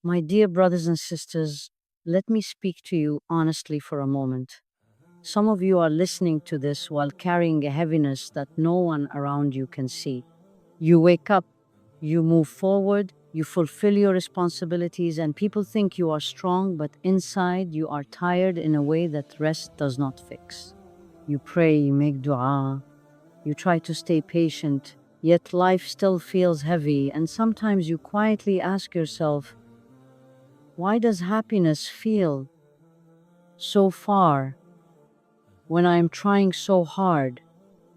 My dear brothers and sisters, let me speak to you honestly for a moment. Some of you are listening to this while carrying a heaviness that no one around you can see. You wake up, you move forward, you fulfill your responsibilities, and people think you are strong, but inside you are tired in a way that rest does not fix. You pray, you make dua, you try to stay patient, yet life still feels heavy, and sometimes you quietly ask yourself, why does happiness feel so far when I am trying so hard?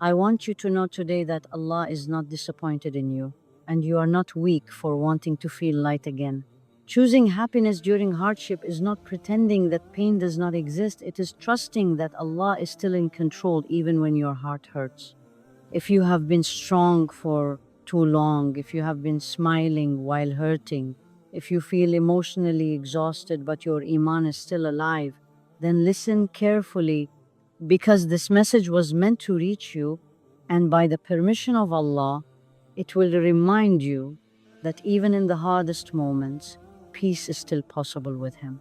I want you to know today that Allah is not disappointed in you, and you are not weak for wanting to feel light again. Choosing happiness during hardship is not pretending that pain does not exist, it is trusting that Allah is still in control even when your heart hurts. If you have been strong for too long, if you have been smiling while hurting, if you feel emotionally exhausted but your Iman is still alive, then listen carefully because this message was meant to reach you, and by the permission of Allah, it will remind you that even in the hardest moments, peace is still possible with Him.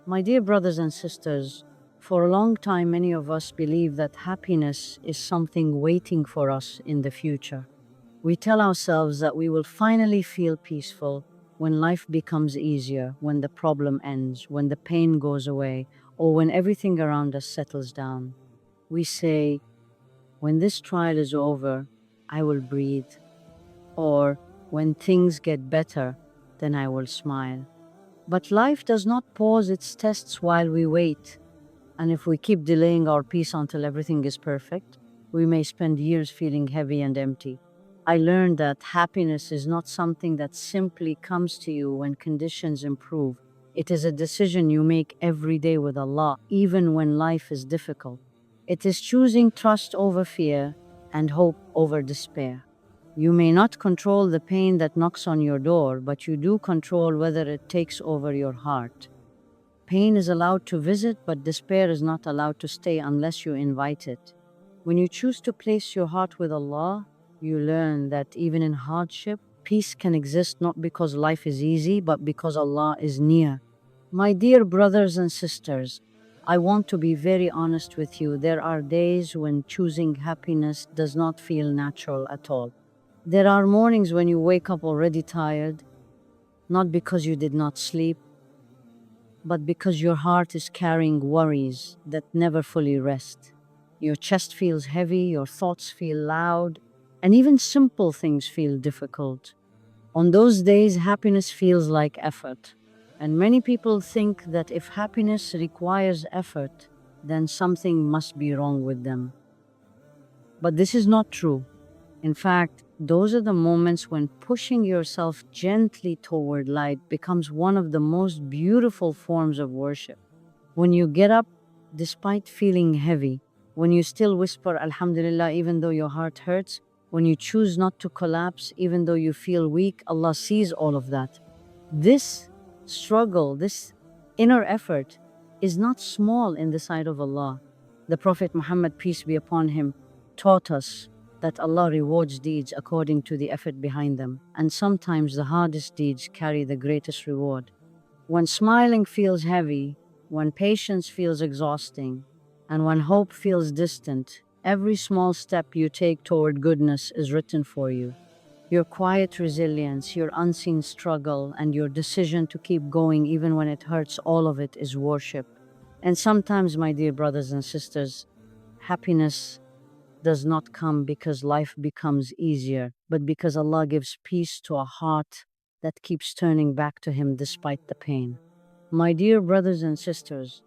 My dear brothers and sisters, for a long time, many of us believe that happiness is something waiting for us in the future. We tell ourselves that we will finally feel peaceful when life becomes easier, when the problem ends, when the pain goes away, or when everything around us settles down. We say, when this trial is over, I will breathe, or when things get better, then I will smile. But life does not pause its tests while we wait. And if we keep delaying our peace until everything is perfect, we may spend years feeling heavy and empty. I learned that happiness is not something that simply comes to you when conditions improve. It is a decision you make every day with Allah, even when life is difficult. It is choosing trust over fear and hope over despair. You may not control the pain that knocks on your door, but you do control whether it takes over your heart. Pain is allowed to visit, but despair is not allowed to stay unless you invite it. When you choose to place your heart with Allah, you learn that even in hardship, peace can exist not because life is easy, but because Allah is near. My dear brothers and sisters, I want to be very honest with you. There are days when choosing happiness does not feel natural at all. There are mornings when you wake up already tired, not because you did not sleep, but because your heart is carrying worries that never fully rest. Your chest feels heavy, your thoughts feel loud, and even simple things feel difficult. On those days, happiness feels like effort. And many people think that if happiness requires effort, then something must be wrong with them. But this is not true. In fact, those are the moments when pushing yourself gently toward light becomes one of the most beautiful forms of worship. When you get up despite feeling heavy, when you still whisper Alhamdulillah even though your heart hurts, when you choose not to collapse even though you feel weak, Allah sees all of that. This struggle, this inner effort, is not small in the sight of Allah. The Prophet Muhammad, peace be upon him, taught us that Allah rewards deeds according to the effort behind them, and sometimes the hardest deeds carry the greatest reward. When smiling feels heavy, when patience feels exhausting, and when hope feels distant, every small step you take toward goodness is written for you. Your quiet resilience, your unseen struggle, and your decision to keep going even when it hurts, all of it is worship. And sometimes, my dear brothers and sisters, happiness does not come because life becomes easier, but because Allah gives peace to a heart that keeps turning back to Him despite the pain. My dear brothers and sisters,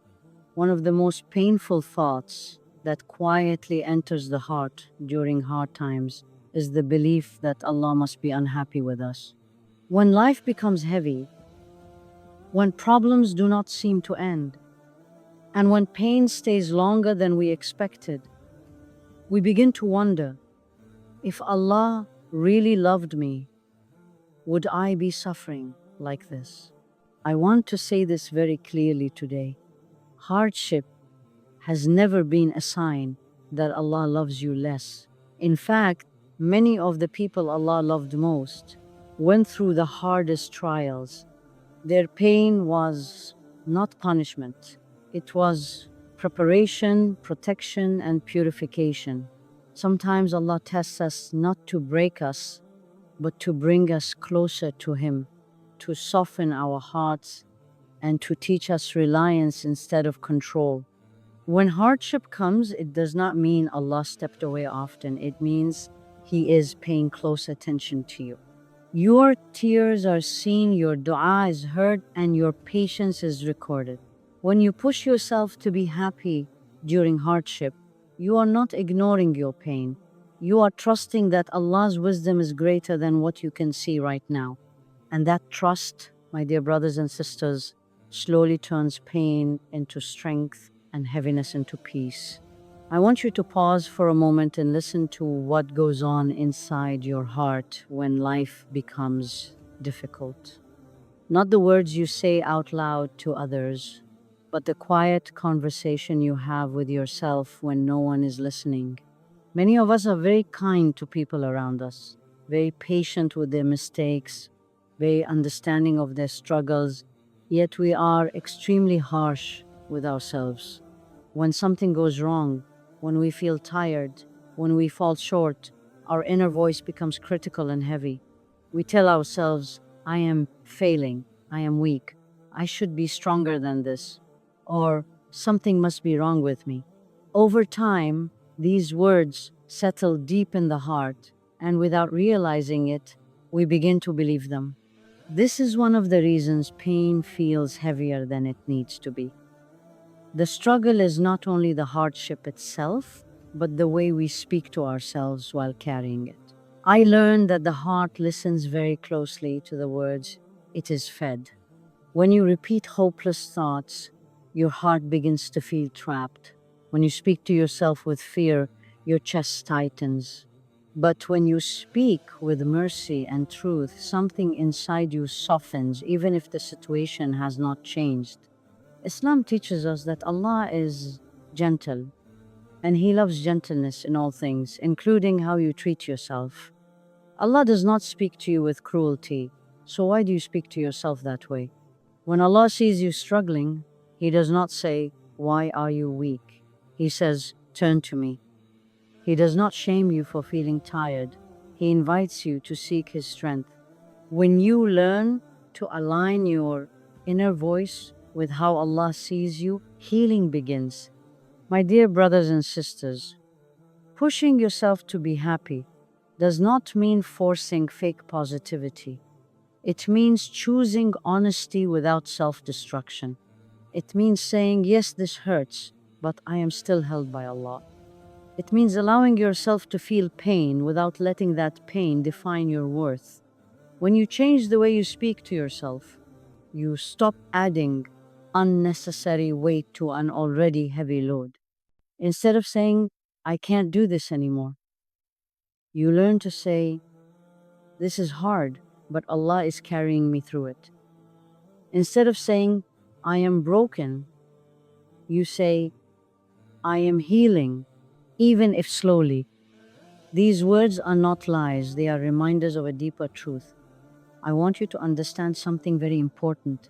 one of the most painful thoughts that quietly enters the heart during hard times is the belief that Allah must be unhappy with us. When life becomes heavy, when problems do not seem to end, and when pain stays longer than we expected, we begin to wonder, if Allah really loved me, would I be suffering like this? I want to say this very clearly today. Hardship has never been a sign that Allah loves you less. In fact, many of the people Allah loved most went through the hardest trials, Their pain was not punishment, it was preparation, protection, and purification. Sometimes Allah tests us not to break us, but to bring us closer to Him, to soften our hearts, and to teach us reliance instead of control. When hardship comes, it does not mean Allah stepped away often. It means He is paying close attention to you. Your tears are seen, your dua is heard, and your patience is recorded. When you push yourself to be happy during hardship, you are not ignoring your pain. You are trusting that Allah's wisdom is greater than what you can see right now. And that trust, my dear brothers and sisters, slowly turns pain into strength and heaviness into peace. I want you to pause for a moment and listen to what goes on inside your heart when life becomes difficult. Not the words you say out loud to others, but the quiet conversation you have with yourself when no one is listening. Many of us are very kind to people around us, very patient with their mistakes, very understanding of their struggles, yet we are extremely harsh with ourselves. When something goes wrong, when we feel tired, when we fall short, our inner voice becomes critical and heavy. We tell ourselves, I am failing, I am weak, I should be stronger than this, or something must be wrong with me. Over time, these words settle deep in the heart, and without realizing it, we begin to believe them. This is one of the reasons pain feels heavier than it needs to be. The struggle is not only the hardship itself, but the way we speak to ourselves while carrying it. I learned that the heart listens very closely to the words it is fed. When you repeat hopeless thoughts, your heart begins to feel trapped. When you speak to yourself with fear, your chest tightens. But when you speak with mercy and truth, something inside you softens, even if the situation has not changed. Islam teaches us that Allah is gentle, and He loves gentleness in all things, including how you treat yourself. Allah does not speak to you with cruelty, so why do you speak to yourself that way? When Allah sees you struggling, He does not say, "Why are you weak?" He says, "Turn to me." He does not shame you for feeling tired. He invites you to seek His strength. When you learn to align your inner voice with how Allah sees you, healing begins. My dear brothers and sisters, pushing yourself to be happy does not mean forcing fake positivity. It means choosing honesty without self-destruction. It means saying, yes, this hurts, but I am still held by Allah. It means allowing yourself to feel pain without letting that pain define your worth. When you change the way you speak to yourself, you stop adding unnecessary weight to an already heavy load. Instead of saying, I can't do this anymore, you learn to say, this is hard, but Allah is carrying me through it. Instead of saying, I am broken, you say, I am healing, even if slowly. These words are not lies, they are reminders of a deeper truth. I want you to understand something very important.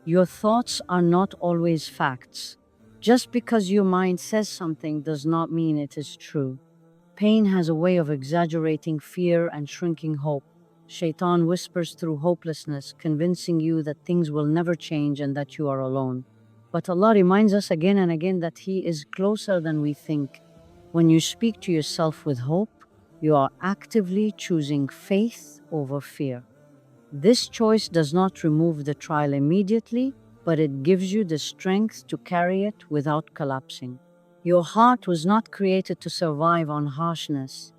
Your thoughts are not always facts. Just because your mind says something does not mean it is true. Pain has a way of exaggerating fear and shrinking hope. Shaitan whispers through hopelessness, convincing you that things will never change and that you are alone. But Allah reminds us again and again that He is closer than we think. When you speak to yourself with hope, you are actively choosing faith over fear. This choice does not remove the trial immediately, but it gives you the strength to carry it without collapsing. Your heart was not created to survive on harshness.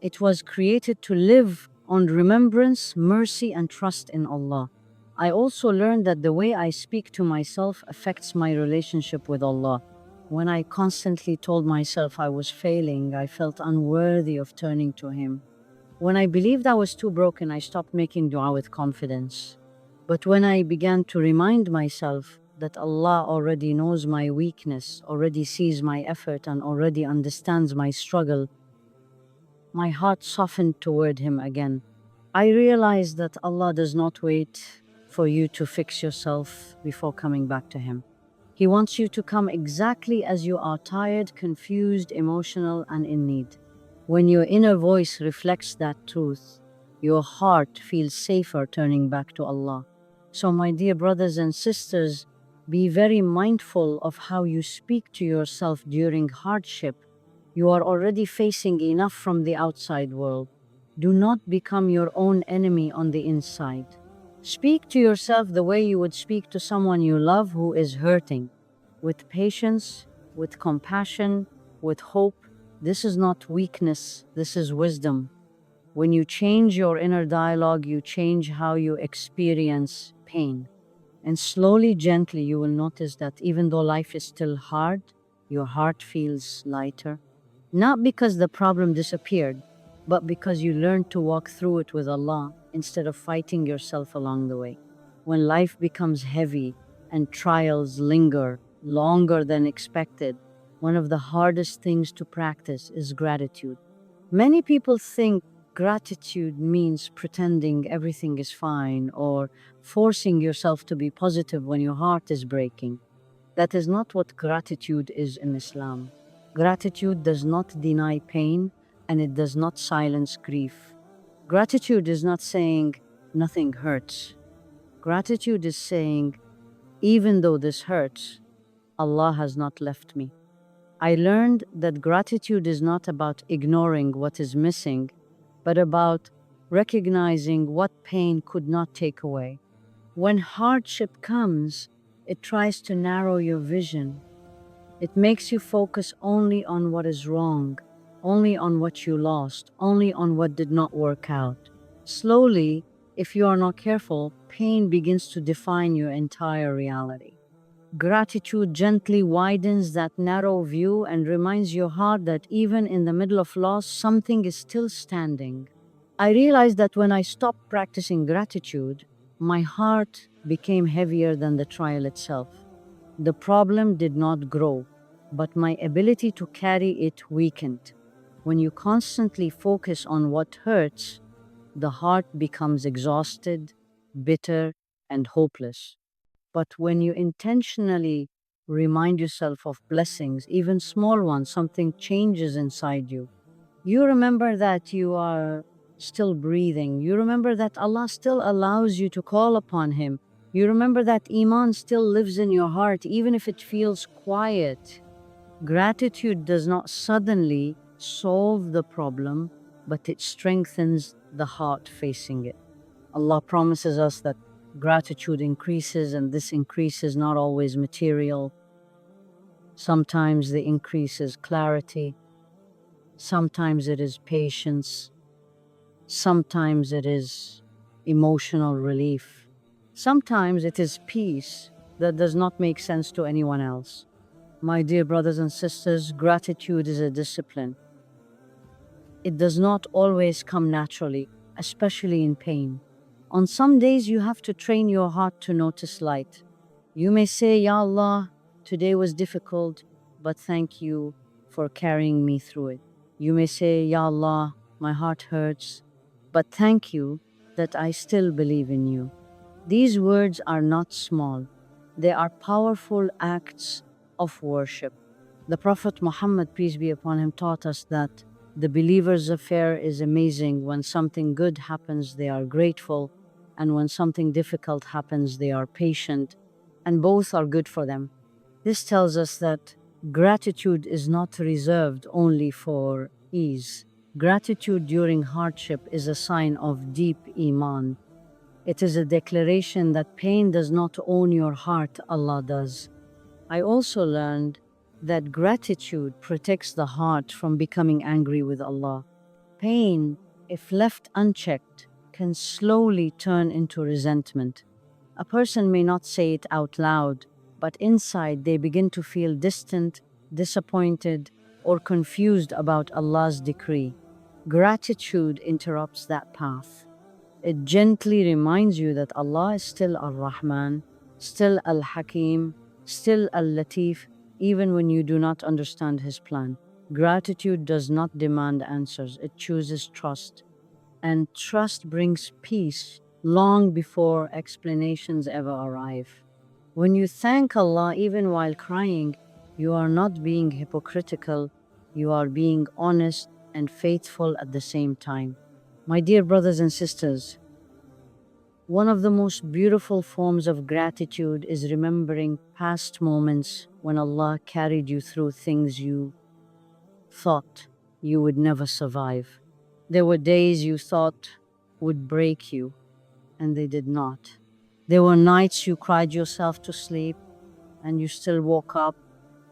It was created to live on remembrance, mercy, and trust in Allah. I also learned that the way I speak to myself affects my relationship with Allah. When I constantly told myself I was failing, I felt unworthy of turning to Him. When I believed I was too broken, I stopped making dua with confidence. But when I began to remind myself that Allah already knows my weakness, already sees my effort, and already understands my struggle, my heart softened toward Him again. I realized that Allah does not wait for you to fix yourself before coming back to Him. He wants you to come exactly as you are, tired, confused, emotional, and in need. When your inner voice reflects that truth, your heart feels safer turning back to Allah. So, my dear brothers and sisters, be very mindful of how you speak to yourself during hardship. You are already facing enough from the outside world. Do not become your own enemy on the inside. Speak to yourself the way you would speak to someone you love who is hurting, with patience, with compassion, with hope. This is not weakness, this is wisdom. When you change your inner dialogue, you change how you experience pain. And slowly, gently, you will notice that even though life is still hard, your heart feels lighter. Not because the problem disappeared, but because you learned to walk through it with Allah instead of fighting yourself along the way. When life becomes heavy and trials linger longer than expected, one of the hardest things to practice is gratitude. Many people think gratitude means pretending everything is fine or forcing yourself to be positive when your heart is breaking. That is not what gratitude is in Islam. Gratitude does not deny pain and it does not silence grief. Gratitude is not saying nothing hurts. Gratitude is saying, even though this hurts, Allah has not left me. I learned that gratitude is not about ignoring what is missing, but about recognizing what pain could not take away. When hardship comes, it tries to narrow your vision. It makes you focus only on what is wrong, only on what you lost, only on what did not work out. Slowly, if you are not careful, pain begins to define your entire reality. Gratitude gently widens that narrow view and reminds your heart that even in the middle of loss, something is still standing. I realized that when I stopped practicing gratitude, my heart became heavier than the trial itself. The problem did not grow, but my ability to carry it weakened. When you constantly focus on what hurts, the heart becomes exhausted, bitter, and hopeless. But when you intentionally remind yourself of blessings, even small ones, something changes inside you. You remember that you are still breathing. You remember that Allah still allows you to call upon Him. You remember that Eman still lives in your heart, even if it feels quiet. Gratitude does not suddenly solve the problem, but it strengthens the heart facing it. Allah promises us that gratitude increases, and this increase is not always material. Sometimes the increase is clarity, sometimes it is patience, sometimes it is emotional relief, sometimes it is peace that does not make sense to anyone else. My dear brothers and sisters, gratitude is a discipline. It does not always come naturally, especially in pain. On some days, you have to train your heart to notice light. You may say, Ya Allah, today was difficult, but thank you for carrying me through it. You may say, Ya Allah, my heart hurts, but thank you that I still believe in you. These words are not small, they are powerful acts of worship. The Prophet Muhammad, peace be upon him, taught us that the believer's affair is amazing. When something good happens, they are grateful, and when something difficult happens, they are patient, and both are good for them. This tells us that gratitude is not reserved only for ease. Gratitude during hardship is a sign of deep Iman. It is a declaration that pain does not own your heart, Allah does. I also learned that gratitude protects the heart from becoming angry with Allah. Pain, if left unchecked, can slowly turn into resentment. A person may not say it out loud, but inside they begin to feel distant, disappointed, or confused about Allah's decree. Gratitude interrupts that path. It gently reminds you that Allah is still Ar-Rahman, still Al-Hakim, still Al-Latif, even when you do not understand His plan. Gratitude does not demand answers, it chooses trust. And trust brings peace long before explanations ever arrive. When you thank Allah even while crying, you are not being hypocritical, you are being honest and faithful at the same time. My dear brothers and sisters, one of the most beautiful forms of gratitude is remembering past moments when Allah carried you through things you thought you would never survive. There were days you thought would break you, and they did not. There were nights you cried yourself to sleep, and you still woke up.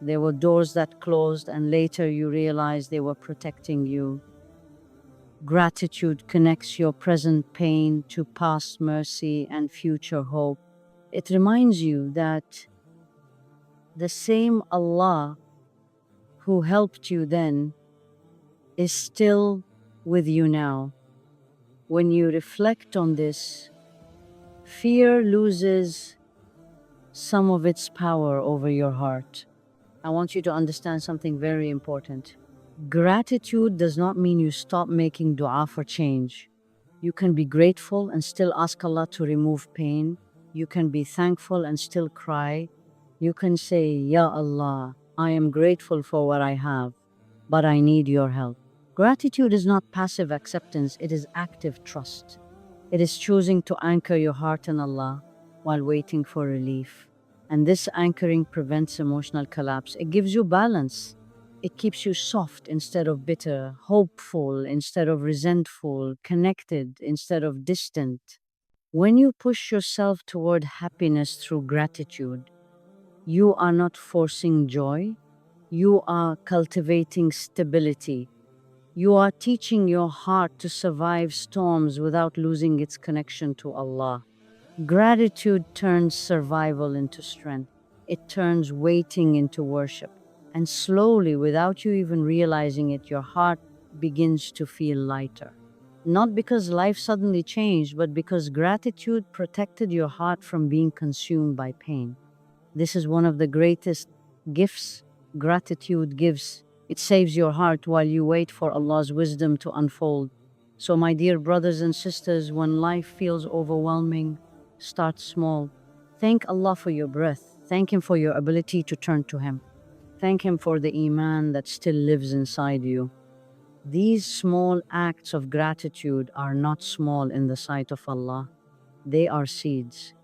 There were doors that closed, and later you realized they were protecting you. Gratitude connects your present pain to past mercy and future hope. It reminds you that the same Allah who helped you then is still with you now. When you reflect on this, fear loses some of its power over your heart. I want you to understand something very important. Gratitude does not mean you stop making dua for change. You can be grateful and still ask Allah to remove pain. You can be thankful and still cry. You can say, Ya Allah, I am grateful for what I have, but I need your help. Gratitude is not passive acceptance, it is active trust. It is choosing to anchor your heart in Allah while waiting for relief. And this anchoring prevents emotional collapse. It gives you balance. It keeps you soft instead of bitter, hopeful instead of resentful, connected instead of distant. When you push yourself toward happiness through gratitude, you are not forcing joy, you are cultivating stability. You are teaching your heart to survive storms without losing its connection to Allah. Gratitude turns survival into strength. It turns waiting into worship. And slowly, without you even realizing it, your heart begins to feel lighter. Not because life suddenly changed, but because gratitude protected your heart from being consumed by pain. This is one of the greatest gifts gratitude gives. It saves your heart while you wait for Allah's wisdom to unfold. So, my dear brothers and sisters, when life feels overwhelming, start small. Thank Allah for your breath. Thank Him for your ability to turn to Him. Thank Him for the Eman that still lives inside you. These small acts of gratitude are not small in the sight of Allah, they are seeds.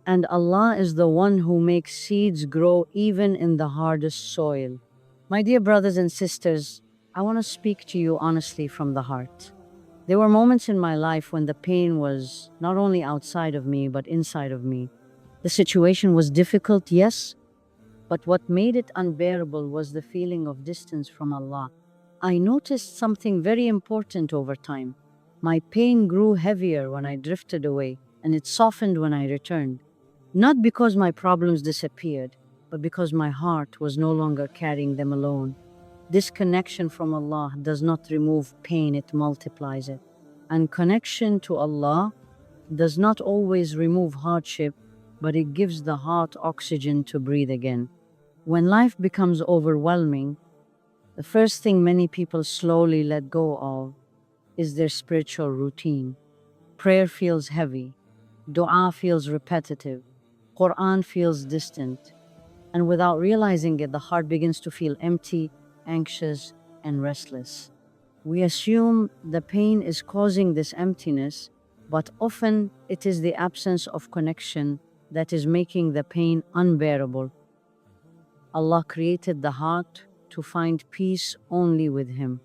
And Allah is the one who makes seeds grow even in the hardest soil. My dear brothers and sisters, I want to speak to you honestly from the heart. There were moments in my life when the pain was not only outside of me, but inside of me. The situation was difficult, yes, but what made it unbearable was the feeling of distance from Allah. I noticed something very important over time. My pain grew heavier when I drifted away, and it softened when I returned. Not because my problems disappeared, but because my heart was no longer carrying them alone. Disconnection from Allah does not remove pain, it multiplies it. And connection to Allah does not always remove hardship, but it gives the heart oxygen to breathe again. When life becomes overwhelming, the first thing many people slowly let go of is their spiritual routine. Prayer feels heavy, dua feels repetitive, Quran feels distant, and without realizing it, the heart begins to feel empty, anxious, and restless. We assume the pain is causing this emptiness, but often it is the absence of connection that is making the pain unbearable. Allah created the heart to find peace only with Him.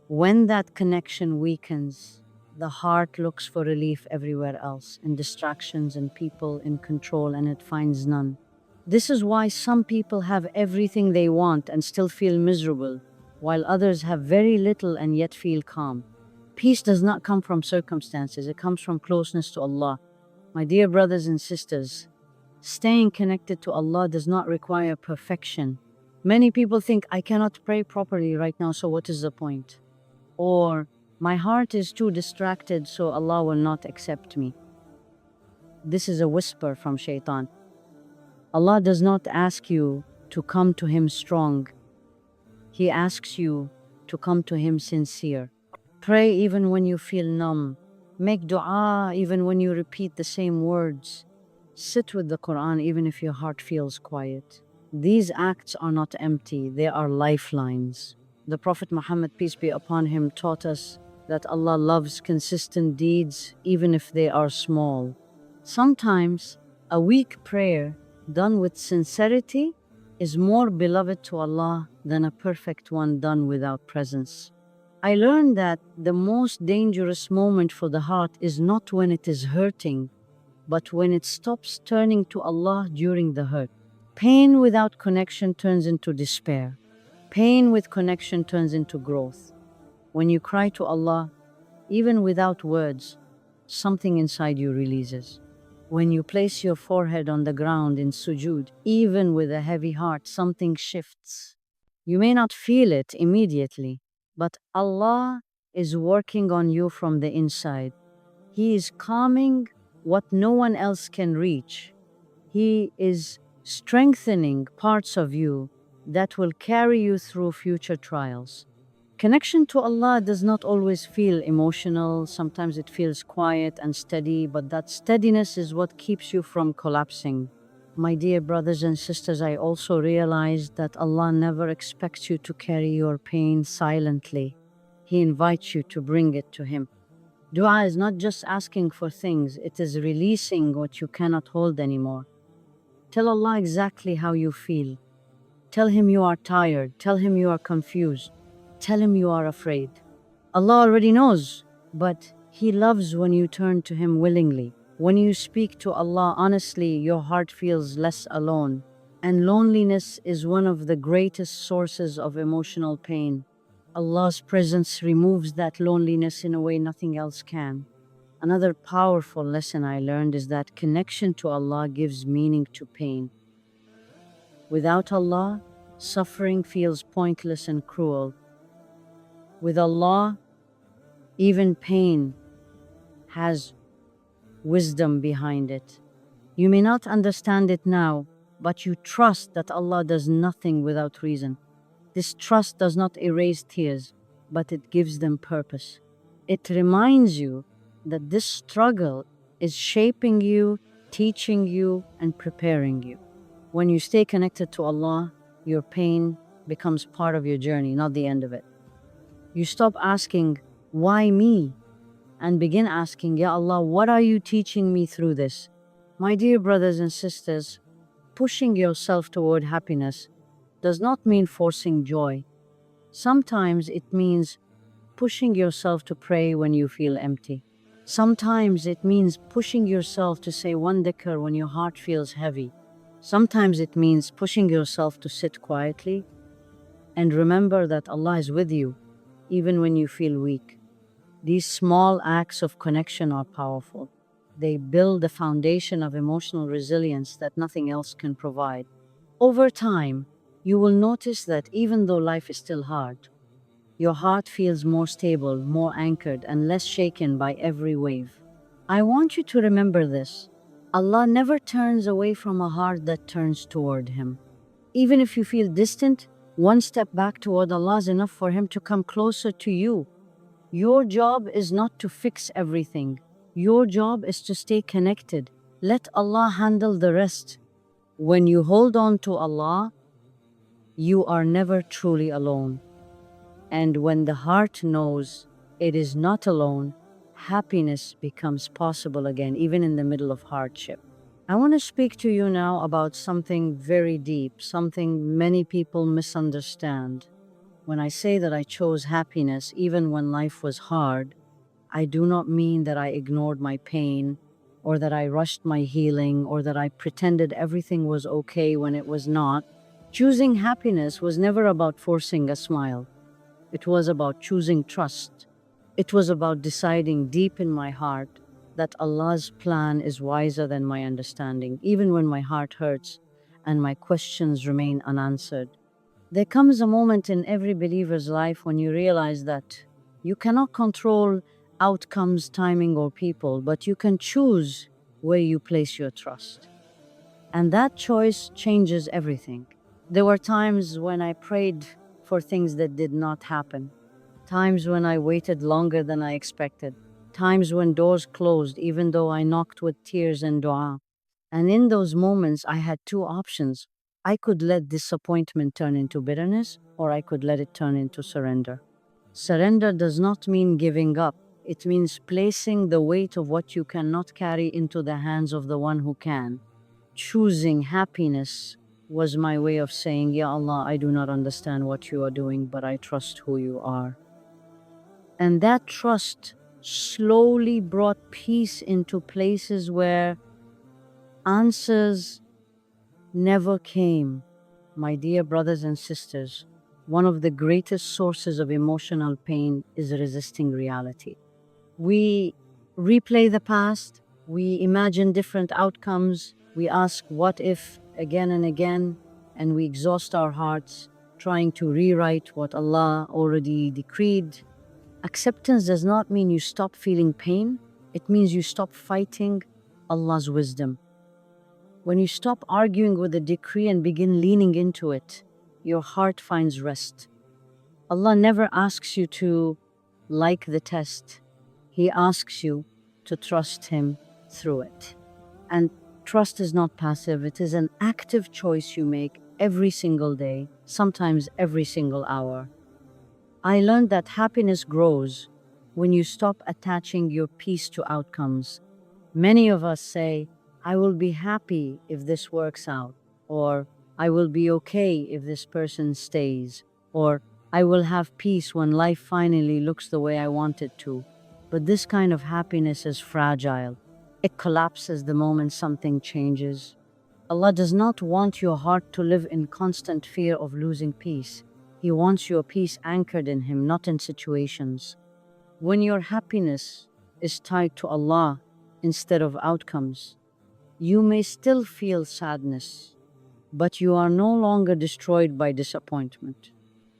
When that connection weakens, the heart looks for relief everywhere else, in distractions and people, in control, and it finds none. This is why some people have everything they want and still feel miserable, while others have very little and yet feel calm. Peace does not come from circumstances, it comes from closeness to Allah. My dear brothers and sisters, staying connected to Allah does not require perfection. Many people think, I cannot pray properly right now, so what is the point? Or, my heart is too distracted, so Allah will not accept me. This is a whisper from Shaitan. Allah does not ask you to come to Him strong. He asks you to come to Him sincere. Pray even when you feel numb. Make dua even when you repeat the same words. Sit with the Quran even if your heart feels quiet. These acts are not empty, they are lifelines. The Prophet Muhammad, peace be upon him, taught us that Allah loves consistent deeds even if they are small. Sometimes a weak prayer done with sincerity is more beloved to Allah than a perfect one done without presence. I learned that the most dangerous moment for the heart is not when it is hurting, but when it stops turning to Allah during the hurt. Pain without connection turns into despair. Pain with connection turns into growth. When you cry to Allah, even without words, something inside you releases. When you place your forehead on the ground in sujood, even with a heavy heart, something shifts. You may not feel it immediately, but Allah is working on you from the inside. He is calming what no one else can reach. He is strengthening parts of you that will carry you through future trials. Connection to Allah does not always feel emotional. Sometimes it feels quiet and steady, but that steadiness is what keeps you from collapsing. My dear brothers and sisters, I also realized that Allah never expects you to carry your pain silently. He invites you to bring it to Him. Dua is not just asking for things, it is releasing what you cannot hold anymore. Tell Allah exactly how you feel. Tell Him you are tired. Tell Him you are confused. Tell Him you are afraid. Allah already knows, but He loves when you turn to Him willingly. When you speak to Allah honestly, your heart feels less alone. And loneliness is one of the greatest sources of emotional pain. Allah's presence removes that loneliness in a way nothing else can. Another powerful lesson I learned is that connection to Allah gives meaning to pain. Without Allah, suffering feels pointless and cruel. With Allah, even pain has wisdom behind it. You may not understand it now, but you trust that Allah does nothing without reason. This trust does not erase tears, but it gives them purpose. It reminds you that this struggle is shaping you, teaching you, and preparing you. When you stay connected to Allah, your pain becomes part of your journey, not the end of it. You stop asking, why me? And begin asking, Ya Allah, what are you teaching me through this? My dear brothers and sisters, pushing yourself toward happiness does not mean forcing joy. Sometimes it means pushing yourself to pray when you feel empty. Sometimes it means pushing yourself to say one dhikr when your heart feels heavy. Sometimes it means pushing yourself to sit quietly and remember that Allah is with you, even when you feel weak. These small acts of connection are powerful. They build a foundation of emotional resilience that nothing else can provide. Over time, you will notice that even though life is still hard, your heart feels more stable, more anchored, and less shaken by every wave. I want you to remember this. Allah never turns away from a heart that turns toward Him. Even if you feel distant, one step back toward Allah is enough for Him to come closer to you. Your job is not to fix everything. Your job is to stay connected. Let Allah handle the rest. When you hold on to Allah, you are never truly alone. And when the heart knows it is not alone, happiness becomes possible again, even in the middle of hardship. I want to speak to you now about something very deep, something many people misunderstand. When I say that I chose happiness even when life was hard, I do not mean that I ignored my pain, or that I rushed my healing, or that I pretended everything was okay when it was not. Choosing happiness was never about forcing a smile. It was about choosing trust. It was about deciding deep in my heart that Allah's plan is wiser than my understanding, even when my heart hurts and my questions remain unanswered. There comes a moment in every believer's life when you realize that you cannot control outcomes, timing, or people, but you can choose where you place your trust. And that choice changes everything. There were times when I prayed for things that did not happen, times when I waited longer than I expected, times when doors closed, even though I knocked with tears and dua. And in those moments, I had two options. I could let disappointment turn into bitterness, or I could let it turn into surrender. Surrender does not mean giving up, it means placing the weight of what you cannot carry into the hands of the one who can. Choosing happiness was my way of saying, Ya Allah, I do not understand what you are doing, but I trust who you are. And that trust slowly brought peace into places where answers never came. My dear brothers and sisters, one of the greatest sources of emotional pain is resisting reality. We replay the past, we imagine different outcomes, we ask what if again and again, and we exhaust our hearts trying to rewrite what Allah already decreed. Acceptance does not mean you stop feeling pain, it means you stop fighting Allah's wisdom. When you stop arguing with the decree and begin leaning into it, your heart finds rest. Allah never asks you to like the test. He asks you to trust Him through it. And trust is not passive, it is an active choice you make every single day, sometimes every single hour. I learned that happiness grows when you stop attaching your peace to outcomes. Many of us say, I will be happy if this works out, or I will be okay if this person stays, or I will have peace when life finally looks the way I want it to. But this kind of happiness is fragile. It collapses the moment something changes. Allah does not want your heart to live in constant fear of losing peace. He wants your peace anchored in Him, not in situations. When your happiness is tied to Allah instead of outcomes, you may still feel sadness, but you are no longer destroyed by disappointment.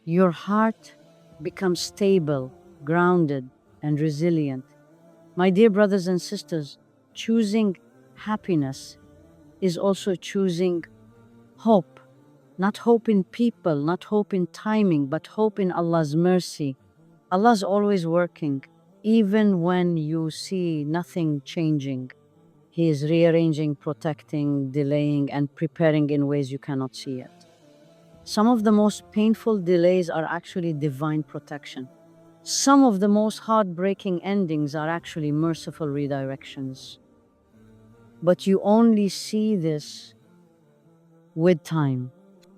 Your heart becomes stable, grounded, and resilient. My dear brothers and sisters, choosing happiness is also choosing hope. Not hope in people, not hope in timing, but hope in Allah's mercy. Allah's always working, even when you see nothing changing. He is rearranging, protecting, delaying, and preparing in ways you cannot see yet. Some of the most painful delays are actually divine protection. Some of the most heartbreaking endings are actually merciful redirections. But you only see this with time.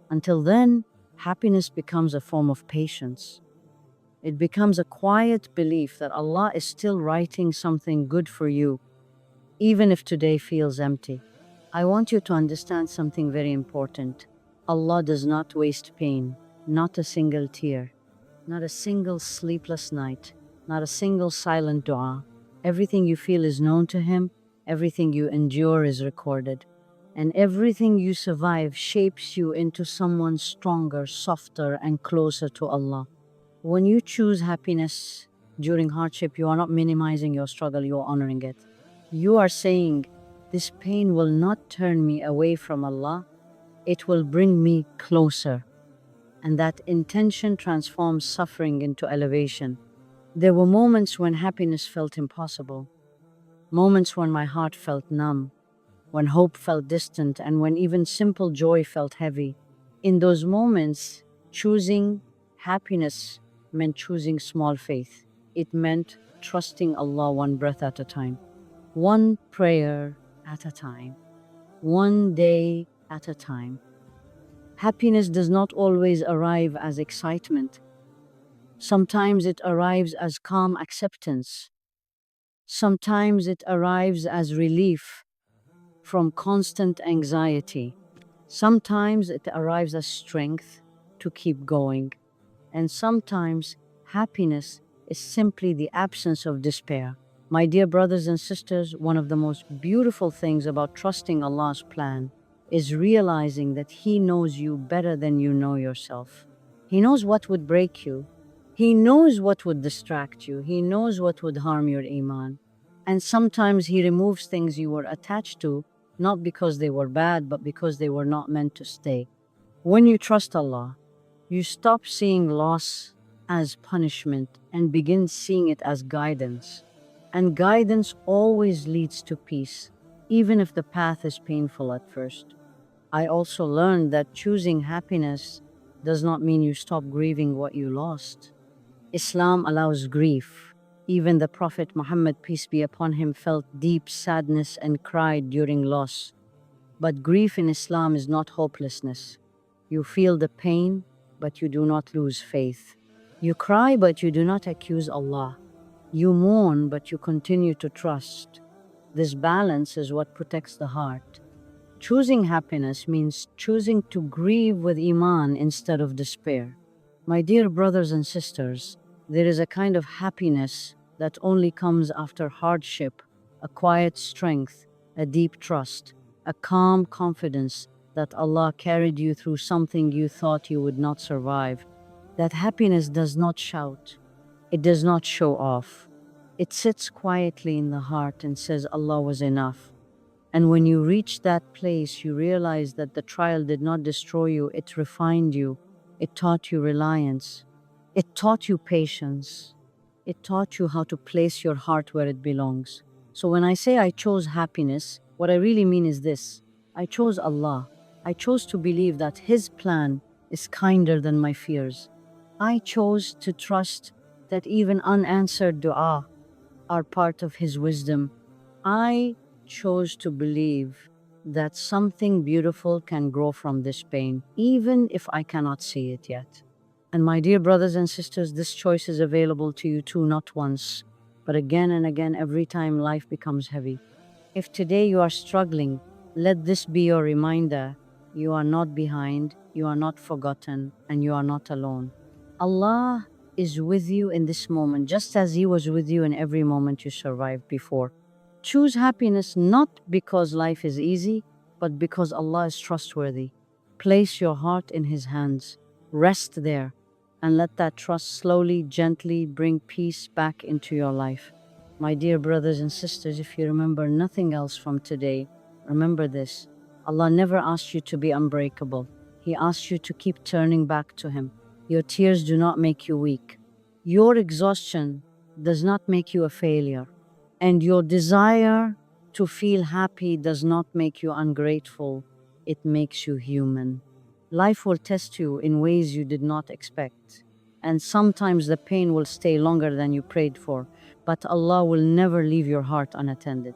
Until then, happiness becomes a form of patience. It becomes a quiet belief that Allah is still writing something good for you, even if today feels empty. I want you to understand something very important. Allah does not waste pain, not a single tear, not a single sleepless night, not a single silent dua. Everything you feel is known to Him, everything you endure is recorded, and everything you survive shapes you into someone stronger, softer, and closer to Allah. When you choose happiness during hardship, you are not minimizing your struggle, you are honoring it. You are saying, this pain will not turn me away from Allah, it will bring me closer. And that intention transforms suffering into elevation. There were moments when happiness felt impossible, moments when my heart felt numb, when hope felt distant, and when even simple joy felt heavy. In those moments, choosing happiness meant choosing small faith. It meant trusting Allah one breath at a time, one prayer at a time, one day at a time. Happiness does not always arrive as excitement. Sometimes it arrives as calm acceptance. Sometimes it arrives as relief from constant anxiety. Sometimes it arrives as strength to keep going. And sometimes happiness is simply the absence of despair. My dear brothers and sisters, one of the most beautiful things about trusting Allah's plan is realizing that He knows you better than you know yourself. He knows what would break you. He knows what would distract you. He knows what would harm your Eman. And sometimes He removes things you were attached to, not because they were bad, but because they were not meant to stay. When you trust Allah, you stop seeing loss as punishment and begin seeing it as guidance. And guidance always leads to peace, even if the path is painful at first. I also learned that choosing happiness does not mean you stop grieving what you lost. Islam allows grief. Even the Prophet Muhammad, peace be upon him, felt deep sadness and cried during loss. But grief in Islam is not hopelessness. You feel the pain, but you do not lose faith. You cry, but you do not accuse Allah. You mourn, but you continue to trust. This balance is what protects the heart. Choosing happiness means choosing to grieve with Eman instead of despair. My dear brothers and sisters, there is a kind of happiness that only comes after hardship, a quiet strength, a deep trust, a calm confidence that Allah carried you through something you thought you would not survive. That happiness does not shout, it does not show off. It sits quietly in the heart and says Allah was enough. And when you reach that place, you realize that the trial did not destroy you, it refined you. It taught you reliance. It taught you patience. It taught you how to place your heart where it belongs. So when I say I chose happiness, what I really mean is this: I chose Allah. I chose to believe that His plan is kinder than my fears. I chose to trust that even unanswered dua are part of His wisdom. I chose to believe that something beautiful can grow from this pain, even if I cannot see it yet. And my dear brothers and sisters, this choice is available to you too, not once, but again and again every time life becomes heavy. If today you are struggling, let this be your reminder: you are not behind, you are not forgotten, and you are not alone. Allah is with you in this moment, just as He was with you in every moment you survived before. Choose happiness not because life is easy, but because Allah is trustworthy. Place your heart in His hands, rest there, and let that trust slowly, gently bring peace back into your life. My dear brothers and sisters, if you remember nothing else from today, remember this: Allah never asked you to be unbreakable. He asked you to keep turning back to Him. Your tears do not make you weak. Your exhaustion does not make you a failure. And your desire to feel happy does not make you ungrateful. It makes you human. Life will test you in ways you did not expect. And sometimes the pain will stay longer than you prayed for. But Allah will never leave your heart unattended.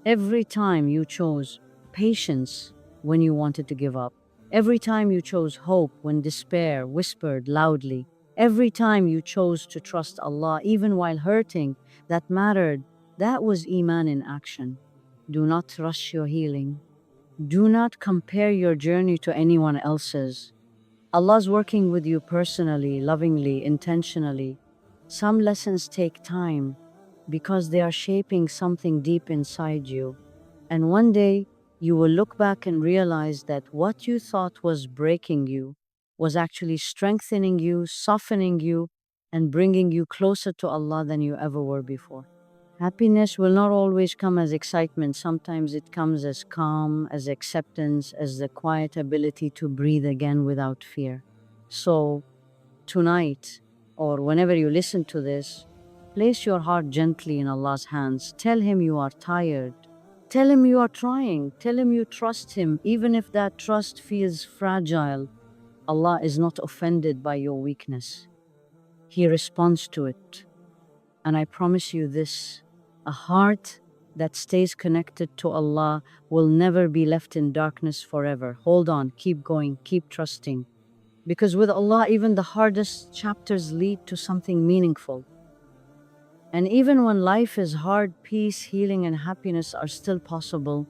Every time you chose patience when you wanted to give up, every time you chose hope when despair whispered loudly, every time you chose to trust Allah even while hurting, that mattered. That was Eman in action. Do not rush your healing. Do not compare your journey to anyone else's. Allah's working with you personally, lovingly, intentionally. Some lessons take time because they are shaping something deep inside you. And one day, you will look back and realize that what you thought was breaking you was actually strengthening you, softening you, and bringing you closer to Allah than you ever were before. Happiness will not always come as excitement. Sometimes it comes as calm, as acceptance, as the quiet ability to breathe again without fear. So, tonight, or whenever you listen to this, place your heart gently in Allah's hands. Tell Him you are tired. Tell Him you are trying. Tell Him you trust Him, even if that trust feels fragile. Allah is not offended by your weakness. He responds to it. And I promise you this: a heart that stays connected to Allah will never be left in darkness forever. Hold on, keep going, keep trusting. Because with Allah, even the hardest chapters lead to something meaningful. And even when life is hard, peace, healing, and happiness are still possible